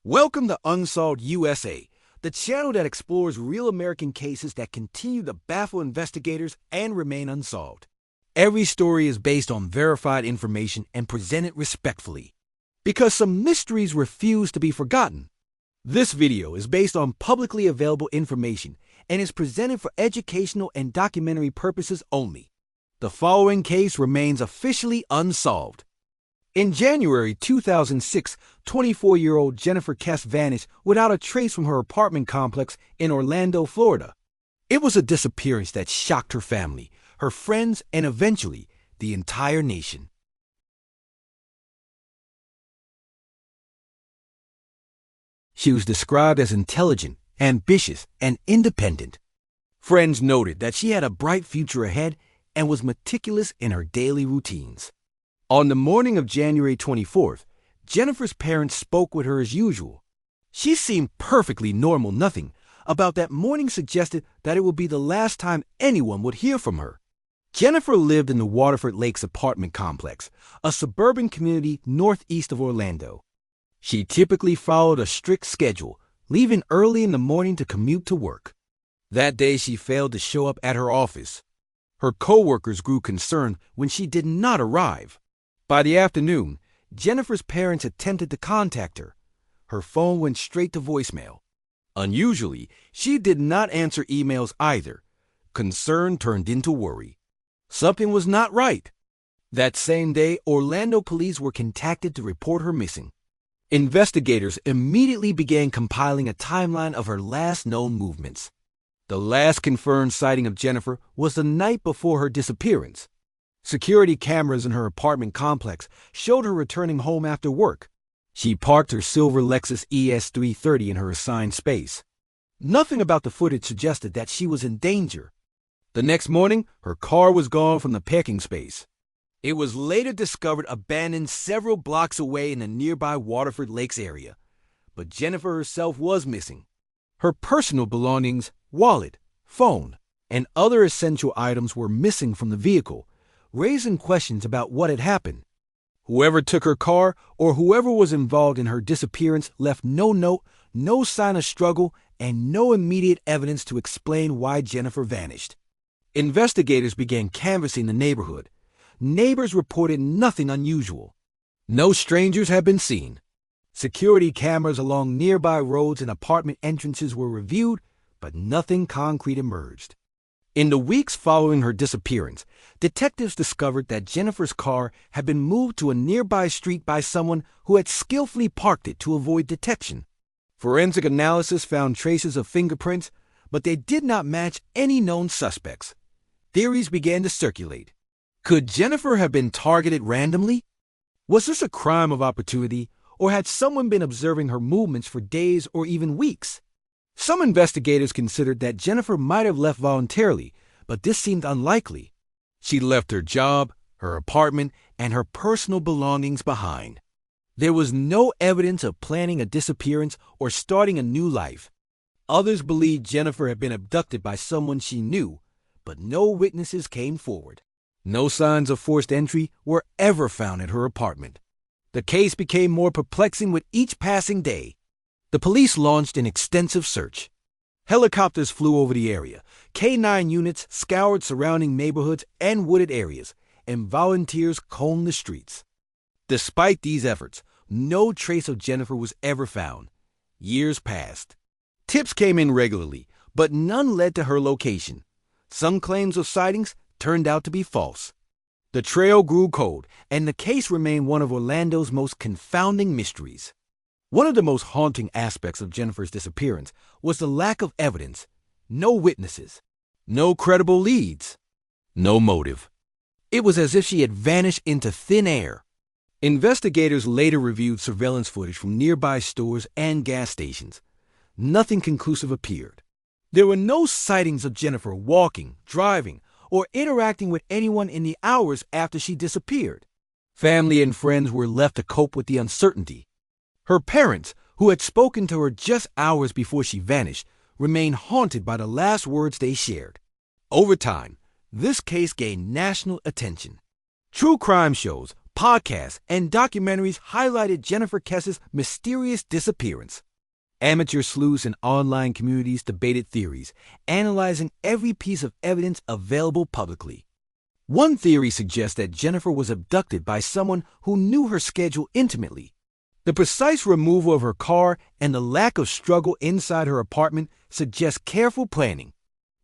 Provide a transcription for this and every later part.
Welcome to Unsolved USA, the channel that explores real American cases that continue to baffle investigators and remain unsolved. Every story is based on verified information and presented respectfully, because some mysteries refuse to be forgotten. This video is based on publicly available information and is presented for educational and documentary purposes only. The following case remains officially unsolved. In January 2006, 24-year-old Jennifer Kesse vanished without a trace from her apartment complex in Orlando, Florida. It was a disappearance that shocked her family, her friends, and eventually the entire nation. She was described as intelligent, ambitious, and independent. Friends noted that she had a bright future ahead and was meticulous in her daily routines. On the morning of January 24th, Jennifer's parents spoke with her as usual. She seemed perfectly normal. Nothing about that morning suggested that it would be the last time anyone would hear from her. Jennifer lived in the Waterford Lakes apartment complex, a suburban community northeast of Orlando. She typically followed a strict schedule, leaving early in the morning to commute to work. That day, she failed to show up at her office. Her coworkers grew concerned when she did not arrive. By the afternoon, Jennifer's parents attempted to contact her. Her phone went straight to voicemail. Unusually, she did not answer emails either. Concern turned into worry. Something was not right. That same day, Orlando police were contacted to report her missing. Investigators immediately began compiling a timeline of her last known movements. The last confirmed sighting of Jennifer was the night before her disappearance. Security cameras in her apartment complex showed her returning home after work. She parked her silver Lexus ES330 in her assigned space. Nothing about the footage suggested that she was in danger. The next morning, her car was gone from the parking space. It was later discovered abandoned several blocks away in the nearby Waterford Lakes area. But Jennifer herself was missing. Her personal belongings, wallet, phone, and other essential items were missing from the vehicle, raising questions about what had happened. Whoever took her car or whoever was involved in her disappearance left no note, no sign of struggle, and no immediate evidence to explain why Jennifer vanished. Investigators began canvassing the neighborhood. Neighbors reported nothing unusual. No strangers had been seen. Security cameras along nearby roads and apartment entrances were reviewed, but nothing concrete emerged. In the weeks following her disappearance, detectives discovered that Jennifer's car had been moved to a nearby street by someone who had skillfully parked it to avoid detection. Forensic analysis found traces of fingerprints, but they did not match any known suspects. Theories began to circulate. Could Jennifer have been targeted randomly? Was this a crime of opportunity, or had someone been observing her movements for days or even weeks? Some investigators considered that Jennifer might have left voluntarily, but this seemed unlikely. She left her job, her apartment, and her personal belongings behind. There was no evidence of planning a disappearance or starting a new life. Others believed Jennifer had been abducted by someone she knew, but no witnesses came forward. No signs of forced entry were ever found at her apartment. The case became more perplexing with each passing day. The police launched an extensive search. Helicopters flew over the area, K-9 units scoured surrounding neighborhoods and wooded areas, and volunteers combed the streets. Despite these efforts, no trace of Jennifer was ever found. Years passed. Tips came in regularly, but none led to her location. Some claims of sightings turned out to be false. The trail grew cold, and the case remained one of Orlando's most confounding mysteries. One of the most haunting aspects of Jennifer's disappearance was the lack of evidence. No witnesses, no credible leads, no motive. It was as if she had vanished into thin air. Investigators later reviewed surveillance footage from nearby stores and gas stations. Nothing conclusive appeared. There were no sightings of Jennifer walking, driving, or interacting with anyone in the hours after she disappeared. Family and friends were left to cope with the uncertainty. Her parents, who had spoken to her just hours before she vanished, remained haunted by the last words they shared. Over time, this case gained national attention. True crime shows, Podcasts and documentaries highlighted Jennifer Kesse's mysterious disappearance. Amateur sleuths and online communities debated theories, analyzing every piece of evidence available publicly. One theory suggests that Jennifer was abducted by someone who knew her schedule intimately. The precise removal of her car and the lack of struggle inside her apartment suggest careful planning.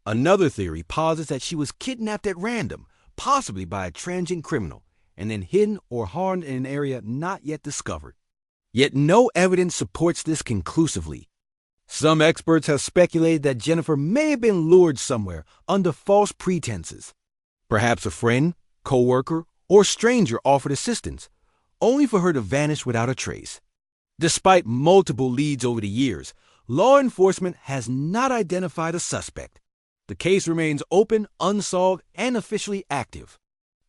Another theory posits that she was kidnapped at random, possibly by a transient criminal, and then hidden or harmed in an area not yet discovered. Yet no evidence supports this conclusively. Some experts have speculated that Jennifer may have been lured somewhere under false pretenses. Perhaps a friend, co-worker, or stranger offered assistance, only for her to vanish without a trace. Despite multiple leads over the years, law enforcement has not identified a suspect. The case remains open, unsolved, and officially active.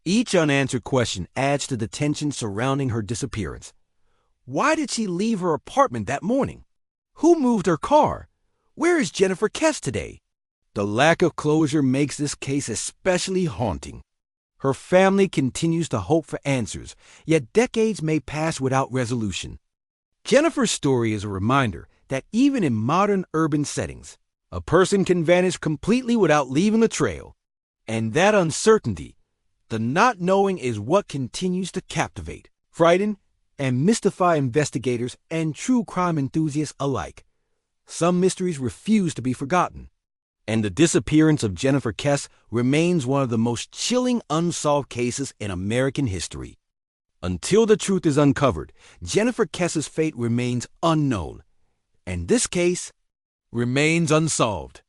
Each unanswered question adds to the tension surrounding her disappearance. Why did she leave her apartment that morning? Who moved her car? Where is Jennifer Kesse today? The lack of closure makes this case especially haunting. Her family continues to hope for answers, yet decades may pass without resolution. Jennifer's story is a reminder that even in modern urban settings, a person can vanish completely without leaving a trail. And that uncertainty, the not knowing, is what continues to captivate, frighten, and mystify investigators and true crime enthusiasts alike. Some mysteries refuse to be forgotten, and the disappearance of Jennifer Kesse remains one of the most chilling unsolved cases in American history. Until the truth is uncovered, Jennifer Kesse's fate remains unknown, and this case remains unsolved.